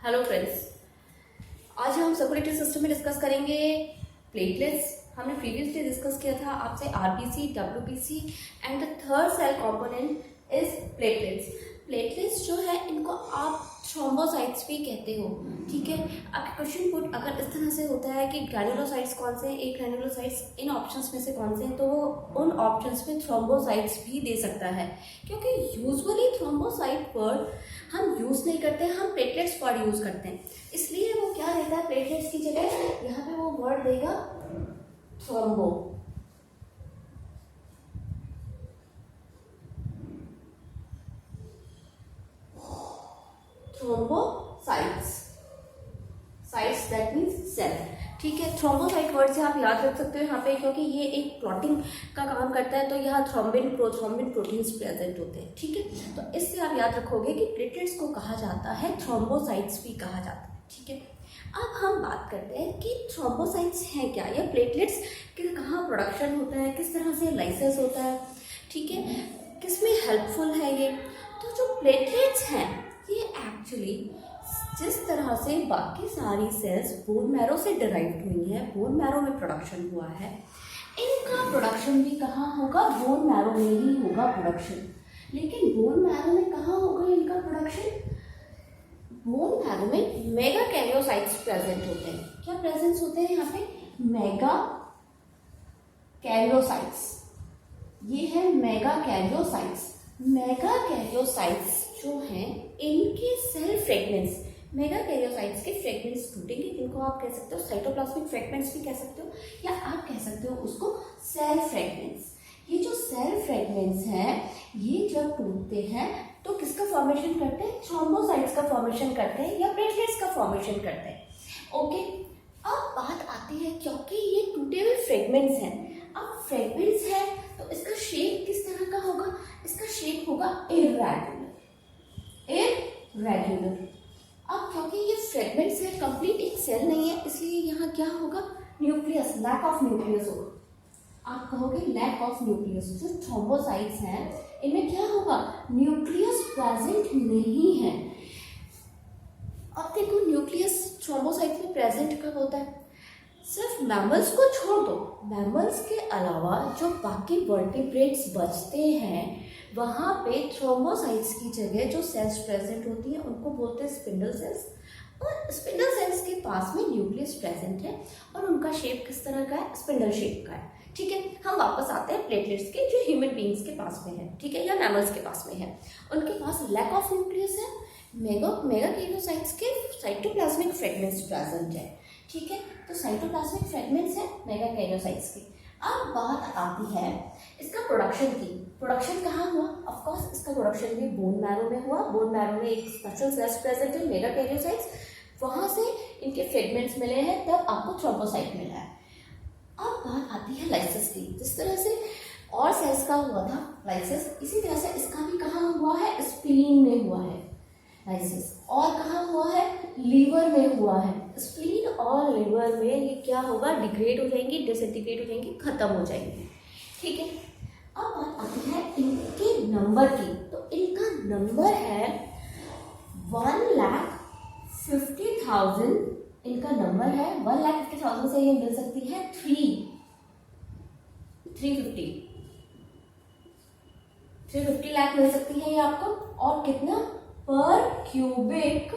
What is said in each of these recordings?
Hello friends, आज हम circulatory system में डिस्कस करेंगे प्लेटलेट्स। हमने प्रीवियसली डिस्कस किया था आपसे RBC, WBC and the third cell component is platelets. Platelets जो है इनको आप थ्रोम्बोसाइट्स भी कहते हो, ठीक है। आपका क्वेश्चन पुट अगर इस तरह से होता है कि ग्रैन्युलोसाइट्स कौन से हैं, एक ग्रैन्युलोसाइट्स इन ऑप्शंस में से कौन से हैं, तो वो उन ऑप्शंस में थ्रोम्बोसाइट्स भी दे सकता है, क्योंकि यूजुअली थ्रोम्बोसाइट वर्ड हम यूज़ नहीं करते, हम प्लेटलेट्स वर्ड यूज़ करते हैं। इसलिए वो क्या रहता है, प्लेटलेट्स की जगह यहाँ पे वो वर्ड देगा thrombo. Thrombocytes, sites that means cell, ठीक है। थ्रोम्बोसाइट वर्ड से आप याद रख सकते हो यहाँ पे, क्योंकि ये एक प्रोटीन का काम करता है, तो यहाँ थ्रोम्बिन प्रोथ्रोम्बिन प्रोटीन्स प्रेजेंट होते हैं, ठीक है। तो इससे आप याद रखोगे कि प्लेटलेट्स को कहा जाता है थ्रोम्बोसाइट्स भी कहा जाता है, ठीक है। अब हम बात करते हैं कि थ्रोम्बोसाइट्स हैं क्या, या प्लेटलेट्स के कहाँ प्रोडक्शन होता है, किस तरह से लाइसेंस होता है, ठीक है, किसमें हेल्पफुल है ये। तो जो प्लेटलेट्स हैं ये एक्चुअली जिस तरह से बाकी सारी सेल्स बोन मैरो से डिराइव्ड हुई हैं, बोन मैरो में प्रोडक्शन हुआ है, इनका प्रोडक्शन भी कहाँ होगा, बोन मैरो में ही होगा प्रोडक्शन। लेकिन बोन मैरो में कहाँ होगा इनका प्रोडक्शन, बोन मैरो में मेगा कैरियोसाइट्स प्रेजेंट होते हैं। क्या प्रेजेंस होते हैं यहाँ पे, मेगा कैरियोसाइट्स, ये है मेगा कैरियोसाइट्स। मेगा कैरियोसाइट्स जो हैं इनके सेल फ्रेगमेंट्स, मेगा कैरियोसाइट्स के फ्रेगमेंट्स टूटेंगे, जिनको आप कह सकते हो साइटोप्लाज्मिक फ्रेगमेंट्स भी कह सकते हो, या आप कह सकते हो उसको सेल फ्रेगमेंट्स। ये जो सेल फ्रेगमेंट्स हैं ये जब टूटते हैं तो किसका फॉर्मेशन करते हैं, थ्रोम्बोसाइट्स का फॉर्मेशन करते हैं या प्लेटलेट्स का फॉर्मेशन करते हैं, ओके। अब बात आती है, क्योंकि ये टूटे हुए फ्रेगमेंट्स हैं, अब फ्रेगमेंट्स हैं तो इसका शेप किस तरह का होगा, इसका शेप होगा इर्रेगुलर, इर्रेगुलर। अब क्योंकि ये फ्रेगमेंट्स है, कंप्लीट एक सेल नहीं है, इसलिए यहाँ क्या होगा, न्यूक्लियस, लैक ऑफ न्यूक्लियस होगा। आप कहोगे लैक ऑफ न्यूक्लियस। जो थ्रोम्बोसाइट्स हैं इनमें क्या होगा, न्यूक्लियस प्रेजेंट नहीं है। अब देखो न्यूक्लियस थ्रोम्बोसाइट्स में प्रेजेंट कब होता है, सिर्फ मैमल्स को छोड़ दो, मैमल्स के अलावा जो बाकी वर्टिब्रेट्स बचते हैं वहाँ पे थ्रोम्बोसाइट्स की जगह जो सेल्स प्रेजेंट होती हैं उनको बोलते हैं स्पिंडल सेल्स, और स्पिंडल सेल्स के पास में न्यूक्लियस प्रेजेंट है और उनका शेप किस तरह का है, स्पिंडल शेप का है, ठीक है। हम वापस आते हैं प्लेटलेट्स के, जो ह्यूमन बींग्स के पास में है, ठीक है, या मैमल्स के पास में है, उनके पास लैक ऑफ न्यूक्लियस है, मेगा कैरियोसाइट्स के साइटोप्लाज्मिक फ्रेगमेंट्स प्रेजेंट है, ठीक है। तो साइटोप्लाज्मिक फ्रेगमेंट्स है मेगा कैरियोसाइट्स की। अब बात आती है इसका प्रोडक्शन की, प्रोडक्शन कहाँ हुआ, ऑफ कोर्स इसका प्रोडक्शन भी बोन मैरो में हुआ। बोन मैरो में एक स्पेशल सेल्स प्रेजेंट है मेगा कैरियोसाइट्स, वहाँ से इनके फ्रेगमेंट्स मिले हैं, तब आपको थ्रोम्बोसाइट मिला है। अब बात आती है लाइसिस की, जिस तरह से और सेल्स का हुआ था लाइसिस, इसी तरह से इसका भी कहाँ हुआ है, स्प्लीन में हुआ है लाइसिस, और कहाँ हुआ है, लीवर में हुआ है। स्प्लीन और लीवर में ये क्या होगा, डिग्रेड हो जाएंगी, डिसइंटीग्रेट हो जाएंगी, खत्म हो जाएंगी, ठीक है। अब बात आती है इनके नंबर की, तो इनका नंबर है 1,50,000, इनका नंबर है 1,50,000 से ये मिल सकती है 350 लाख मिल सकती है ये आपको, और कितना, पर क्यूबिक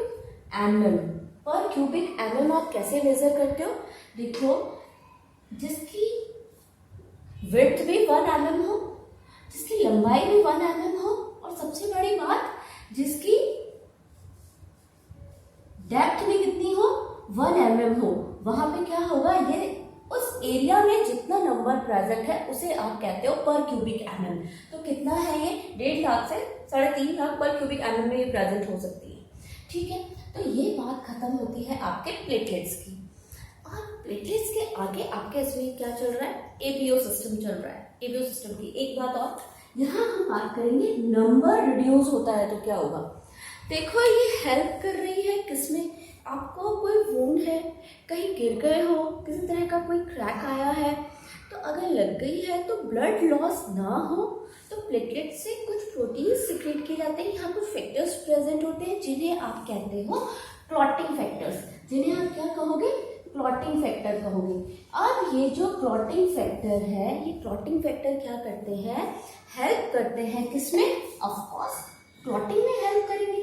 एमएम। पर क्यूबिक एमएम आप कैसे मेजर करते हो, देखो जिसकी विड्थ भी 1 mm हो, जिसकी लंबाई भी 1 mm हो, और सबसे बड़ी बात जिसकी डेप्थ भी कितनी हो, 1 mm हो, वहां पे क्या होगा, ये उस एरिया में जितना नंबर प्रेजेंट है उसे आप कहते हो पर क्यूबिक एमएम। तो कितना है ये, 1.5 लाख से 3.5 लाख पर क्यूबिक एमएम में ये प्रेजेंट हो सकती है, ठीक है। तो ये बात खत्म होती है आपके प्लेटलेट्स की। और प्लेटलेट्स के आगे आपके इसमें क्या चल रहा है, एबीओ सिस्टम चल रहा है। एबीओ सिस्टम की एक बात और, यहाँ हम बात करेंगे नंबर रिड्यूस होता है तो क्या होगा। देखो ये हेल्प कर रही है किसमें, आपको कोई वुंड है, कहीं गिर गए हो, किसी तरह का कोई क्रैक आया है, तो अगर लग गई है तो ब्लड लॉस ना हो, तो प्लेटलेट से कुछ प्रोटीन सिक्रेट किए जाते हैं, यहाँ कुछ फैक्टर्स प्रेजेंट होते हैं जिन्हें आप कहते हो क्लॉटिंग फैक्टर्स, जिन्हें आप क्या कहोगे, क्लॉटिंग फैक्टर कहोगे। अब ये जो क्लॉटिंग फैक्टर है, ये क्लॉटिंग फैक्टर क्या करते हैं, हेल्प करते हैं किसमें, ऑफ कोर्स क्लॉटिंग में हेल्प करेंगे।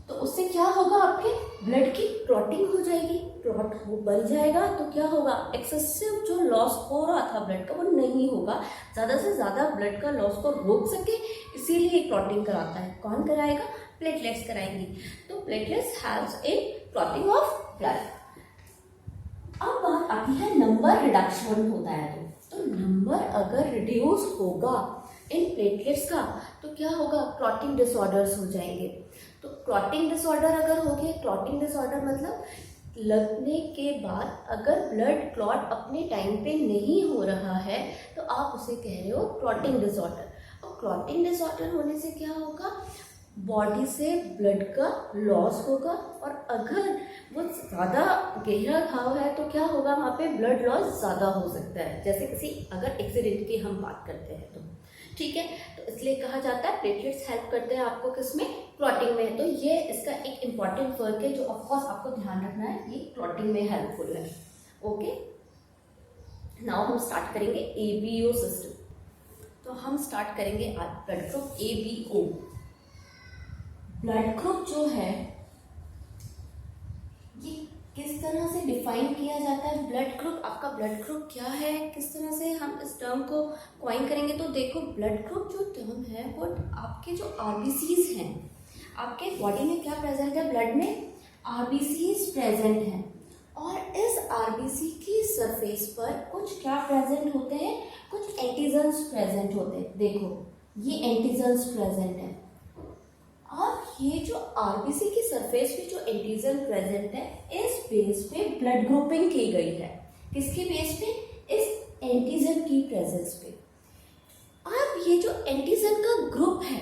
तो उससे क्या होगा, आपके ब्लड की क्लॉटिंग हो जाएगी, क्लॉट हो बन जाएगा तो क्या होगा, एक्सेसिव जो लॉस हो रहा था ब्लड का वो नहीं होगा, ज़्यादा से ज़्यादा ब्लड का लॉस को रोक सके, इसीलिए क्लॉटिंग कराता है। कौन कराएगा, प्लेटलेट्स कराएंगी। तो platelets helps in clotting of blood. अब बात आती है नंबर रिडक्शन होता है तो नंबर अगर रिड्यूस होगा इन प्लेटलेट्स का तो क्या होगा, क्लॉटिंग डिसऑर्डर्स हो जाएंगे। तो क्लॉटिंग डिसऑर्डर अगर हो गए, क्लॉटिंग डिसऑर्डर मतलब लगने के बाद अगर ब्लड क्लॉट अपने टाइम पे नहीं हो रहा है तो आप उसे कह रहे हो क्लॉटिंग डिसऑर्डर। और क्लॉटिंग डिसऑर्डर होने से क्या होगा, बॉडी से ब्लड का लॉस होगा, और अगर वो ज़्यादा गहरा घाव है तो क्या होगा, वहाँ पे ब्लड लॉस ज़्यादा हो सकता है, जैसे किसी अगर एक्सीडेंट की हम बात करते हैं तो, ठीक है। तो इसलिए कहा जाता है प्लेटलेट्स हेल्प करते हैं आपको किसमें, क्लॉटिंग में। तो ये इसका एक इम्पॉर्टेंट फर्क है जो ऑफकोर्स आपको ध्यान रखना है, ये क्लॉटिंग में हेल्पफुल है। ओके, नाउ हम स्टार्ट करेंगे एबीओ सिस्टम। तो हम स्टार्ट करेंगे आज blood group ABO. Blood group जो है ये किस तरह से डिफाइन किया जाता है, ब्लड ग्रुप, आपका ब्लड ग्रुप क्या है, किस तरह से हम इस टर्म को क्वाइन करेंगे। तो देखो ब्लड ग्रुप जो टर्म है वो आपके जो आरबीसीज हैं, आपके बॉडी में क्या प्रेजेंट है, ब्लड में आरबीसीज प्रेजेंट हैं, और इस आरबीसी की सरफेस पर कुछ क्या प्रेजेंट होते हैं, कुछ एंटीजन्स प्रेजेंट होते हैं। देखो ये एंटीजन्स प्रेजेंट है, और ये जो आरबीसी की सरफेस पे जो एंटीजन प्रेजेंट है, इस बेस पे ब्लड ग्रुपिंग की गई है। किसके बेस पे, इस एंटीजन की प्रेजेंस पे। अब ये जो एंटीजन का ग्रुप है,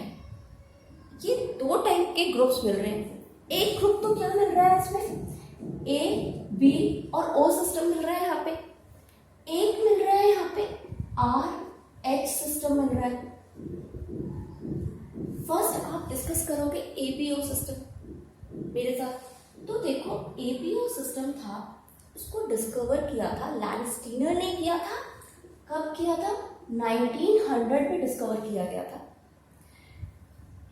ये दो टाइप के ग्रुप्स मिल रहे हैं। एक ग्रुप तो क्या मिल रहा है इसमें, ए बी और ओ सिस्टम मिल रहा है यहाँ पे, एक मिल रहा है यहाँ पे आर एच सिस्टम मिल रहा है। फर्स्ट आप डिस्कस करोगे एबीओ सिस्टम मेरे साथ। तो देखो एबीओ सिस्टम था, उसको डिस्कवर किया था लैंडस्टीनर ने किया था। कब किया था, 1900 में डिस्कवर किया गया था।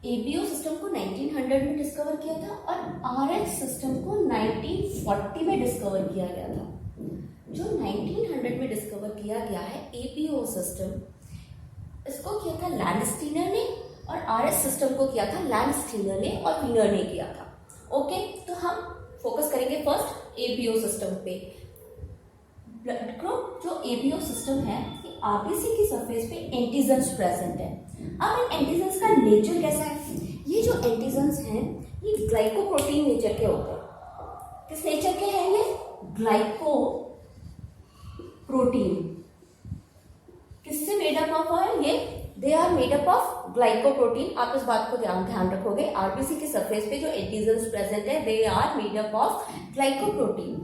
एबीओ सिस्टम को 1900 में डिस्कवर किया था, और आरएच सिस्टम को 1940 में डिस्कवर किया गया था। जो 1900 में डिस्कवर किया गया है एबीओ सिस्टम, इसको किया था लैंडस्टीनर ने, और आरएच सिस्टम को किया था लैंडस्टीनर ने और वीनर ने किया था। ओके, तो हम फोकस करेंगे फर्स्ट एबीओ सिस्टम पे। ब्लड ग्रुप जो एबीओ सिस्टम है, ये आरबीसी की सरफेस पे एंटीजन्स प्रेजेंट है। अब इन एंटीजन्स का नेचर कैसा है, ये जो एंटीजन्स हैं ये ग्लाइकोप्रोटीन नेचर के होते हैं। किस नेचर के हैं ये, ग्लाइकोप्रोटीन। किससे मेडअप ऑफ है ये, they are made up of glycoprotein. आप इस बात को ध्यान रखोगे, आरबीसी की सरफेस पे जो एंटीजन्स प्रेजेंट है they are made up of glycoprotein.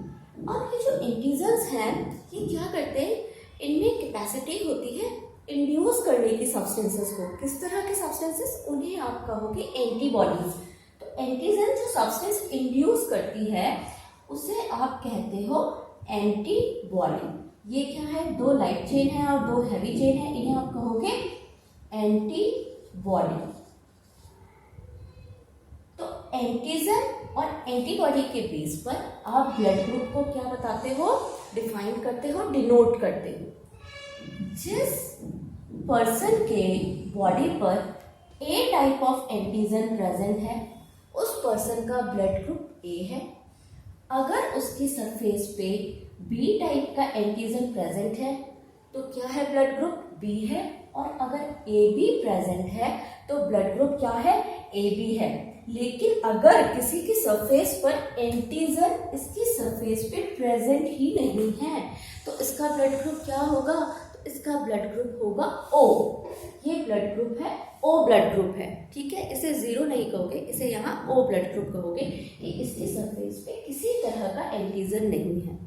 और ये जो एंटीजन्स हैं ये क्या करते हैं, इनमें कैपेसिटी होती है इंड्यूस करने की सब्सटेंसेस को। किस तरह के सब्सटेंसेस, उन्हें आप कहोगे एंटीबॉडीज। तो एंटीजन जो सब्सटेंस इंड्यूस करती है उसे आप कहते हो एंटीबॉडी। ये क्या है, दो लाइट चेन है और दो हैवी चेन है, इन्हें आप कहोगे एंटीबॉडी। तो एंटीजन और एंटीबॉडी के बेस पर आप ब्लड ग्रुप को क्या बताते हो, डिफाइन करते हो, डिनोट करते हो। जिस पर्सन के बॉडी पर ए टाइप ऑफ एंटीजन प्रेजेंट है उस पर्सन का ब्लड ग्रुप ए है। अगर उसकी सरफेस पे बी टाइप का एंटीजन प्रेजेंट है तो क्या है, ब्लड ग्रुप बी है। और अगर ए बी प्रेजेंट है तो ब्लड ग्रुप क्या है, ए बी है। लेकिन अगर किसी की सरफेस पर एंटीजन इसकी सरफेस पे प्रेजेंट ही नहीं है तो इसका ब्लड ग्रुप क्या होगा, तो इसका ब्लड ग्रुप होगा ओ। ये ब्लड ग्रुप है, ओ ब्लड ग्रुप है, ठीक है। इसे जीरो नहीं कहोगे, इसे यहाँ ओ ब्लड ग्रुप कहोगे कि इसकी सरफेस पे किसी तरह का एंटीजन नहीं है।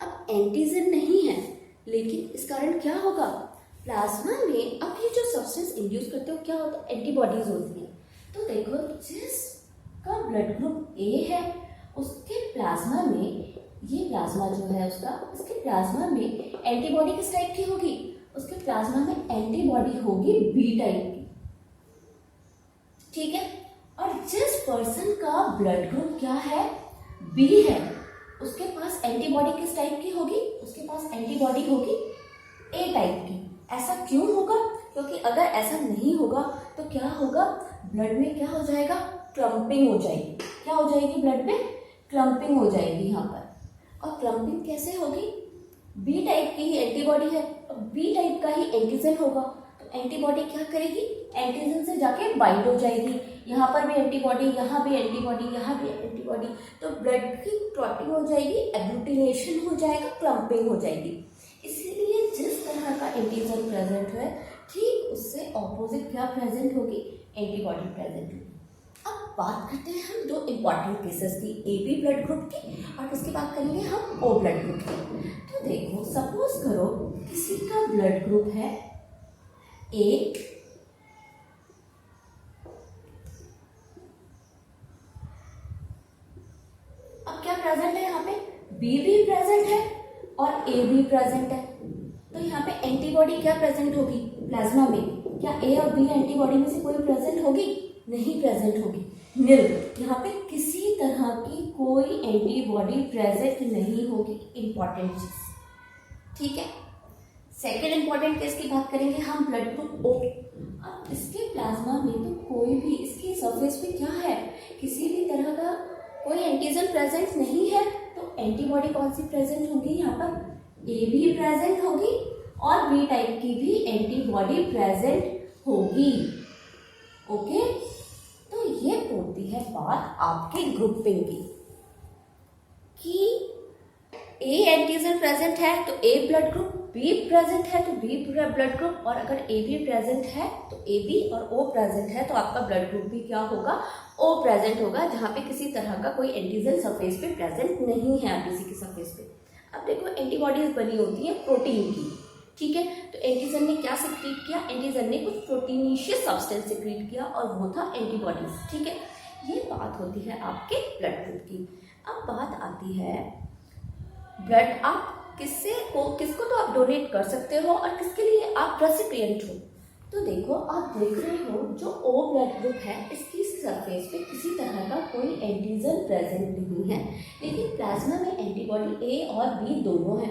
अब एंटीजन नहीं है लेकिन इस कारण क्या होगा, प्लाज्मा में अब ये जो सब्सटेंस इंड्यूस करते हो क्या होता है, एंटीबॉडीज होती हैं। तो देखो जिस का ब्लड ग्रुप ए है, उसके प्लाज्मा में, ये प्लाज्मा जो है उसका, उसके प्लाज्मा में एंटीबॉडी किस टाइप की होगी? उसके प्लाज्मा में एंटीबॉडी होगी बी टाइप की, ठीक है। और जिस पर्सन का ब्लड ग्रुप क्या है? बी है, उसके पास एंटीबॉडी किस टाइप की होगी? उसके पास एंटीबॉडी होगी ए टाइप की। ऐसा क्यों होगा? क्योंकि अगर ऐसा नहीं होगा तो क्या होगा? ब्लड में क्या हो जाएगा? क्लम्पिंग हो जाएगी। क्या हो जाएगी? ब्लड में क्लम्पिंग हो जाएगी यहाँ पर। और क्लम्पिंग कैसे होगी? बी टाइप की ही एंटीबॉडी है, बी टाइप का ही एंटीजन होगा, तो एंटीबॉडी क्या करेगी? एंटीजन से जाके बाइंड हो जाएगी। यहाँ पर भी एंटीबॉडी, यहाँ भी एंटीबॉडी, यहाँ भी एंटीबॉडी, तो ब्लड की क्लॉटिंग हो जाएगी, एग्लूटिनेशन हो जाएगा, क्लम्पिंग हो जाएगी। इसीलिए जिस तरह का एंटीजन प्रेजेंट है, ठीक उससे ऑपोजिट क्या प्रेजेंट होगी? एंटीबॉडी प्रेजेंट होगी। अब बात करते हैं हम दो इम्पॉर्टेंट केसेस की, ए बी ब्लड ग्रुप की, और उसके बाद करेंगे हम ओ ब्लड ग्रुप की। तो देखो, सपोज करो किसी का ब्लड ग्रुप है ए, अब क्या प्रेजेंट है यहाँ पे? बी भी प्रेजेंट है और ए भी प्रेजेंट है, तो यहाँ पे एंटीबॉडी क्या प्रेजेंट होगी? प्लाज्मा में क्या ए और बी एंटीबॉडी में से कोई प्रेजेंट होगी? नहीं प्रेजेंट होगी, नील। यहाँ पे किसी तरह की कोई एंटीबॉडी प्रेजेंट नहीं होगी। इंपॉर्टेंट चीज, ठीक है। सेकेंड इंपॉर्टेंट केस की बात करेंगे हम, ब्लड ग्रुप ओ। अब इसके प्लाज्मा में तो कोई भी, इसके सरफेस पे क्या है? किसी भी तरह का कोई एंटीजन प्रेजेंट नहीं है, तो एंटीबॉडी कौन सी प्रेजेंट होगी? यहाँ पर ए भी प्रेजेंट होगी और बी टाइप की भी एंटीबॉडी प्रेजेंट होगी। ओके, तो ये होती है बात आपके ग्रुपिंग की, कि ए एंटीजन प्रेजेंट है तो ए ब्लड ग्रुप, बी प्रेजेंट है तो बी ब्लड ग्रुप, और अगर ए बी प्रेजेंट है तो ए बी, और ओ प्रेजेंट है तो आपका ब्लड ग्रुप भी क्या होगा? ओ प्रेजेंट होगा, जहाँ पे किसी तरह का कोई एंटीजन सरफेस पे प्रेजेंट नहीं है आरबीसी की सरफेस पे। अब देखो, एंटीबॉडीज बनी होती है प्रोटीन की, ठीक है। तो एंटीजन ने क्या सिक्रीट किया? एंटीजन ने कुछ प्रोटीनिशियस सब्सटेंस सिक्रीट किया और वो था एंटीबॉडीज, ठीक है। ये बात होती है आपके ब्लड ग्रुप की। अब बात आती है ब्लड, आप किसको तो आप डोनेट कर सकते हो और किसके लिए आप रेसिपिएंट हो। तो देखो, आप देख रहे हो जो ओ ब्लड ग्रुप है, इसकी सरफेस पे किसी तरह का कोई एंटीजन प्रेजेंट नहीं है, लेकिन प्लाज्मा में एंटीबॉडी ए और बी दोनों है।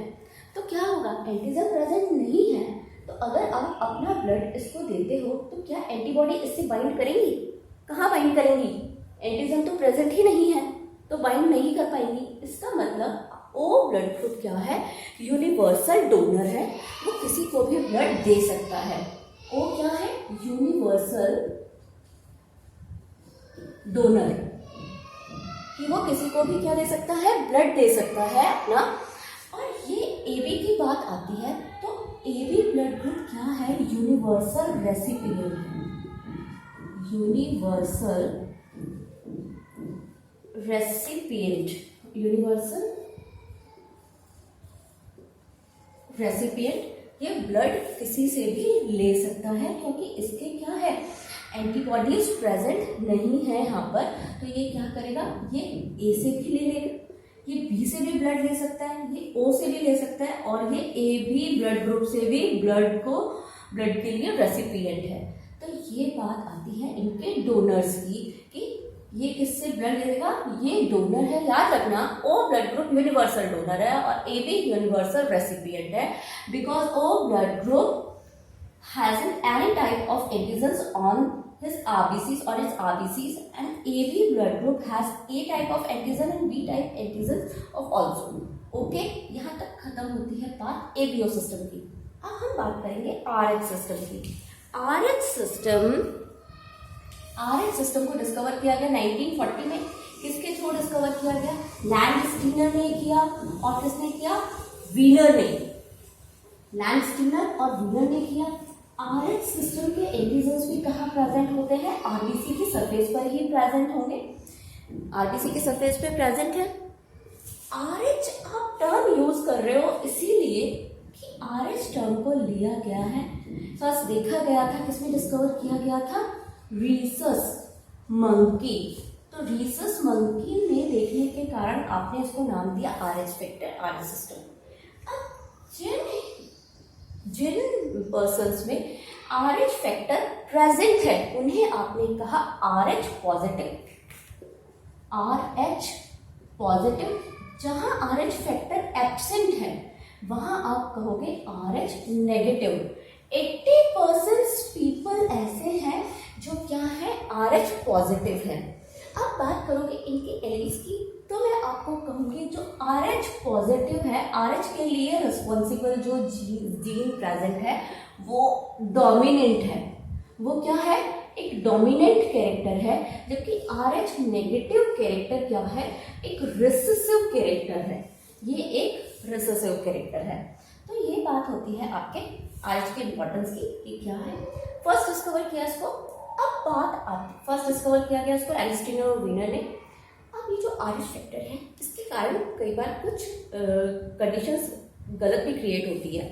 तो क्या होगा? एंटीजन प्रेजेंट नहीं है, तो अगर आप अपना ब्लड इसको देते हो तो क्या एंटीबॉडी इससे बाइंड करेंगी? कहाँ बाइंड करेंगी? एंटीजन तो प्रेजेंट ही नहीं है, तो बाइंड नहीं कर पाएंगी। इसका मतलब ओ ब्लड ग्रुप क्या है? यूनिवर्सल डोनर है, वो किसी को भी ब्लड दे सकता है। ओ क्या है? यूनिवर्सल डोनर, कि वो किसी को भी क्या दे सकता है? ब्लड दे सकता है अपना। और ये एबी की बात आती है, तो एबी ब्लड ग्रुप क्या है? यूनिवर्सल रेसिपिएंट है। यूनिवर्सल रेसिपिएंट, यूनिवर्सल रेसिपिएंट, ये ब्लड किसी से भी ले सकता है, क्योंकि इसके क्या है? एंटीबॉडीज प्रेजेंट नहीं है यहाँ पर। तो ये क्या करेगा? ये ए से भी ले लेगा, ये बी से भी ब्लड ले सकता है, ये ओ से भी ले सकता है, और ये ए बी ब्लड ग्रुप से भी ब्लड के लिए रेसिपिएंट है। तो ये बात आती है इनके डोनर्स की, कि ये किससे ब्लड लेगा? ये डोनर है, याद रखना। O blood group universal donor है और ए बी यूनिवर्सल रेसिपिएंट है, because O blood group has any type of antigens on his RBCs or his RBCs, and AB blood group has A type of antigen and B type antigens of also. Okay, यहाँ तक खत्म होती है बात ABO system की। अब हम बात करेंगे RH सिस्टम की। RH सिस्टम को डिस्कवर किया गया 1940 में। किसके थ्रू डिस्कवर किया गया? लैंडस्टीनर ने किया, और किसने किया? वीनर ने। लैंडस्टीनर और वीनर ने किया। RH सिस्टम के एंटीजन्स भी कहाँ प्रेजेंट होते हैं? आरबीसी की सरफेस पर ही प्रेजेंट होंगे। आरबीसी की सरफेस पे प्रेजेंट है। RH आप टर्म यूज कर रहे हो इसीलिए कि RH टर्म को लिया गया है, फर्स्ट देखा गया था, किसमें डिस्कवर किया गया था? Rhesus monkey. तो तो रीसस मंकी में देखने के कारण आपने इसको नाम दिया RH फैक्टर, RH सिस्टम। अब जिन पर्सन्स में RH फैक्टर प्रेजेंट है उन्हें आपने कहा RH पॉजिटिव। RH पॉजिटिव, जहां RH फैक्टर एब्सेंट है वहां आप कहोगे RH नेगेटिव। 80% पीपल ऐसे हैं जो क्या है RH पॉजिटिव है। अब बात करोगे इनके एलील्स की, तो मैं आपको कहूंगी जो RH पॉजिटिव है, RH के लिए रिस्पॉन्सिबल जो जीन प्रेजेंट है वो डोमिनेंट है। वो क्या है? एक डोमिनेंट कैरेक्टर है, जबकि RH नेगेटिव कैरेक्टर क्या है? एक रिसेसिव कैरेक्टर है। ये एक रिसेसिव कैरेक्टर है। तो ये बात होती है आपके RH के इंपॉर्टेंस की कि क्या है। फर्स्ट डिस्कवर किया इसको। अब बात आती, फर्स्ट डिस्कवर किया गया इसको एरिस्टोटल और वीनर ने। अब ये जो RH फैक्टर है इसके कारण कई बार कुछ कंडीशंस गलत भी क्रिएट होती है।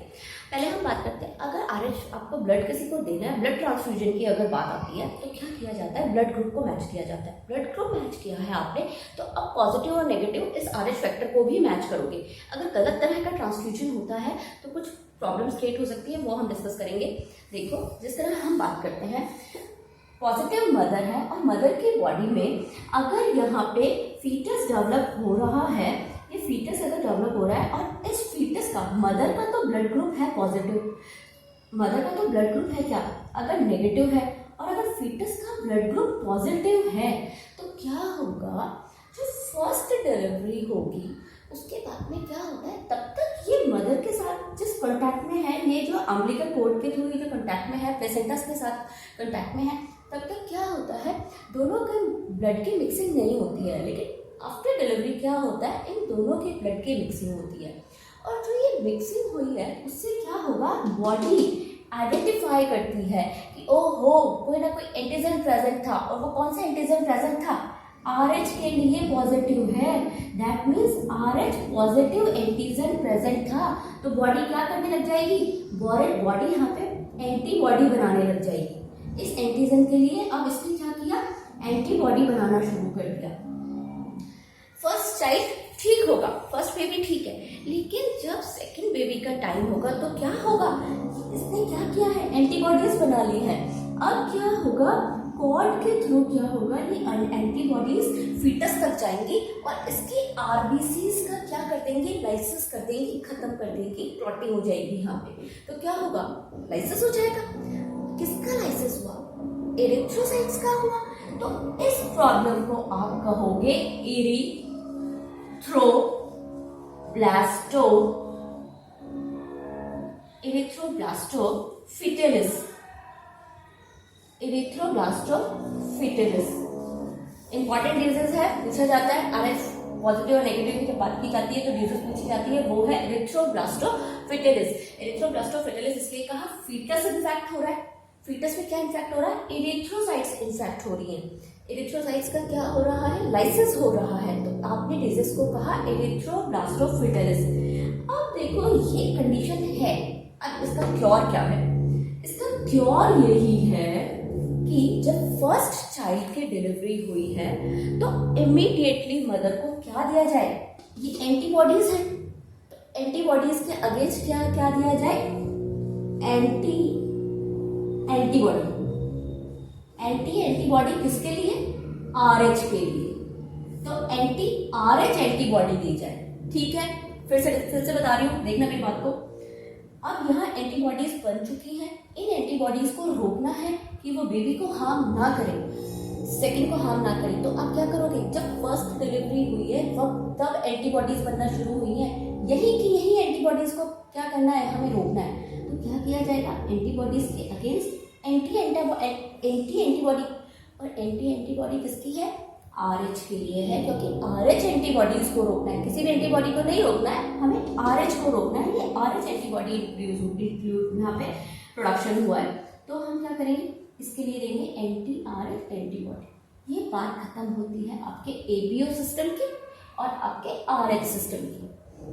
पहले हम बात करते हैं, अगर RH आपको ब्लड किसी को देना है, ब्लड ट्रांसफ्यूजन की अगर बात आती है तो क्या किया जाता है? ब्लड ग्रुप को मैच किया जाता है। ब्लड ग्रुप मैच किया है आपने तो अब पॉजिटिव और नेगेटिव इस RH फैक्टर को भी मैच करोगे। अगर गलत तरह का ट्रांसफ्यूजन होता है तो कुछ प्रॉब्लम्स क्रिएट हो सकती है, वो हम डिस्कस करेंगे। देखो, जिस तरह हम बात करते हैं, पॉजिटिव मदर है और मदर की बॉडी में अगर यहाँ पे फीटस डेवलप हो रहा है, ये फीटस अगर डेवलप हो रहा है और इस फीटस का, मदर का तो ब्लड ग्रुप है पॉजिटिव, मदर का तो ब्लड ग्रुप है क्या, अगर नेगेटिव है, और अगर फीटस का ब्लड ग्रुप पॉजिटिव है तो क्या होगा? जो फर्स्ट डिलीवरी होगी उसके बाद में क्या होता है, तब तक ये मदर के साथ जिस कांटेक्ट में है, ये जो अम्बिलिकल कोर्ड के थ्रू ये जो कांटेक्ट में है, प्लेसेंटा के साथ कांटेक्ट में है, तब तक क्या होता है, दोनों के ब्लड की मिक्सिंग नहीं होती है। लेकिन आफ्टर डिलीवरी क्या होता है, इन दोनों के ब्लड की मिक्सिंग होती है। और जो ये मिक्सिंग हुई है उससे क्या होगा, बॉडी आइडेंटिफाई करती है कि ओहो कोई ना कोई एंटीजन प्रेजेंट था, और वो कौन सा एंटीजन प्रेजेंट था, RH के लिए पॉजिटिव है। That means RH positive antigen present था, तो बॉडी क्या करने लग जाएगी, बॉडी यहाँ पे एंटीबॉडी बनाने लग जाएगी इस एंटीजन के लिए। अब इसने क्या किया, एंटीबॉडी बनाना शुरू कर दिया। फर्स्ट चाइल्ड ठीक होगा, फर्स्ट बेबी ठीक है, लेकिन जब सेकंड बेबी का टाइम होगा तो क्या होगा, इसने क्या किया है, एंटीबॉडीज बना ली है। अब क्या होगा, कॉर्ड के थ्रू क्या होगा, ये एंटीबॉडीज फीटस तक जाएंगी और इसकी RBCs का क्या कर देंगे, लाइसिस कर देंगी, खत्म कर देंगी, क्लॉटिंग हो जाएगी यहाँ पे। तो क्या होगा, लाइसिस हो जाएगा। किसका लाइसिस हुआ, एरिथ्रोसाइट्स का हुआ। तो इस प्रॉब्लम को आप कहोगे इरिथ्रोब्लास्टोफिटिलिस। इरिथ्रोब्लास्टोफिटिलिस इंपॉर्टेंट डिजीज है, पूछा जाता है। RH पॉजिटिव और नेगेटिव की जब बात की जाती है तो डिजीज पूछी जाती है, वो है इरिथ्रोब्लास्टोफिटिलिस। इरिथ्रोब्लास्टोफिटिलिस इसलिए कहा, फीटस इन्फेक्ट हो रहा है। फीटस में क्या इन्फेक्ट हो रहा है, इरिथ्रोसाइट्स इन्फेक्ट हो रही है। इरिथ्रोसाइट्स का क्या हो रहा है, लाइसिस हो रहा है, तो आपने डिजीज को कहा इरिथ्रोब्लास्टोफिटिलिस। अब देखो ये कंडीशन है, अब इसका क्योर क्या है, इसका क्योर यही है कि जब फर्स्ट चाइल्ड की डिलीवरी हुई है तो इमीडिएटली मदर को क्या दिया जाए, ये एंटीबॉडीज है, तो एंटीबॉडीज के अगेंस्ट क्या क्या दिया जाए, एंटीबॉडी किसके लिए, RH के लिए, तो RH एंटीबॉडी दी जाए। ठीक है, फिर से बता रही हूँ, देखना मेरी बात को। अब यहाँ एंटीबॉडीज बन चुकी हैं, इन एंटीबॉडीज को रोकना है कि वो बेबी को हार्म ना करें, सेकंड को हार्म ना करें। तो आप क्या करोगे, जब फर्स्ट डिलीवरी हुई है तब एंटीबॉडीज बनना शुरू हुई है, यही एंटीबॉडीज को क्या करना है, हमें रोकना है। तो क्या किया जाएगा, एंटीबॉडीज के अगेंस्ट एंटी एंटीबॉडी, और एंटीबॉडी किसकी है, RH के लिए है, क्योंकि RH एंटीबॉडीज को रोकना है, किसी भी एंटीबॉडी को नहीं रोकना है, हमें RH को रोकना है। ये RH एंटीबॉडी यहाँ पे प्रोडक्शन हुआ है, तो हम क्या करेंगे, इसके लिए देंगे RH एंटीबॉडी। ये बात खत्म होती है आपके ABO सिस्टम की और आपके RH सिस्टम की।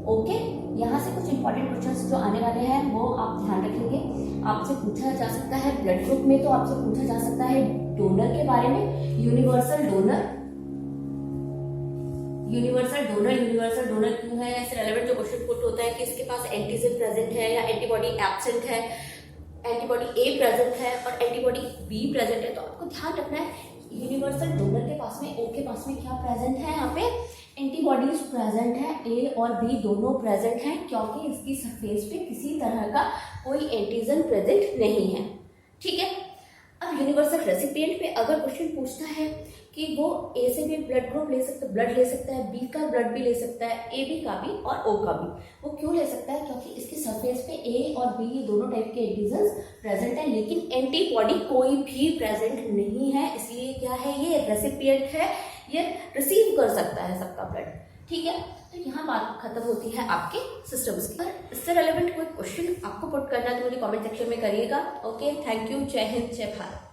ओके, यहाँ से कुछ इंपॉर्टेंट क्वेश्चंस जो आने वाले हैं वो आप ध्यान रखेंगे। आपसे पूछा जा सकता है ब्लड ग्रुप में, तो आपसे पूछा जा सकता है डोनर के बारे में, यूनिवर्सल डोनर, यूनिवर्सल डोनर क्यों है? इससे रेलेवेंट जो क्वेश्चन पुट होता है कि इसके पास एंटीजन प्रेजेंट है या एंटीबॉडी एब्सेंट है, एंटीबॉडी ए प्रेजेंट है और एंटीबॉडी बी प्रेजेंट है, तो आपको ध्यान रखना है यूनिवर्सल डोनर के पास में, ओ के पास में क्या प्रेजेंट है? यहाँ पे एंटीबॉडीज प्रेजेंट है, ए और बी दोनों प्रेजेंट हैं, क्योंकि इसकी सरफेस पे किसी तरह का कोई एंटीजन प्रेजेंट नहीं है। ठीक है, अब यूनिवर्सल रेसिपिएंट पे अगर क्वेश्चन पूछता है कि वो ए से भी ब्लड ले सकता है, बी का ब्लड भी ले सकता है, ए बी का भी और ओ का भी, वो क्यों ले सकता है? क्योंकि इसकी सरफेस पे ए और बी ये दोनों टाइप के एंटीजन्स प्रेजेंट है, लेकिन एंटीबॉडी कोई भी प्रेजेंट नहीं है, इसलिए क्या है, ये रेसिपिएंट है, ये रिसीव कर सकता है सबका ब्लड। ठीक है, तो यहाँ बात खत्म होती है आपके सिस्टम्स की। पर इससे रेलेवेंट कोई क्वेश्चन आपको पुट करना है तो मुझे कमेंट सेक्शन में करिएगा। ओके, थैंक यू, जय हिंद, जय भारत।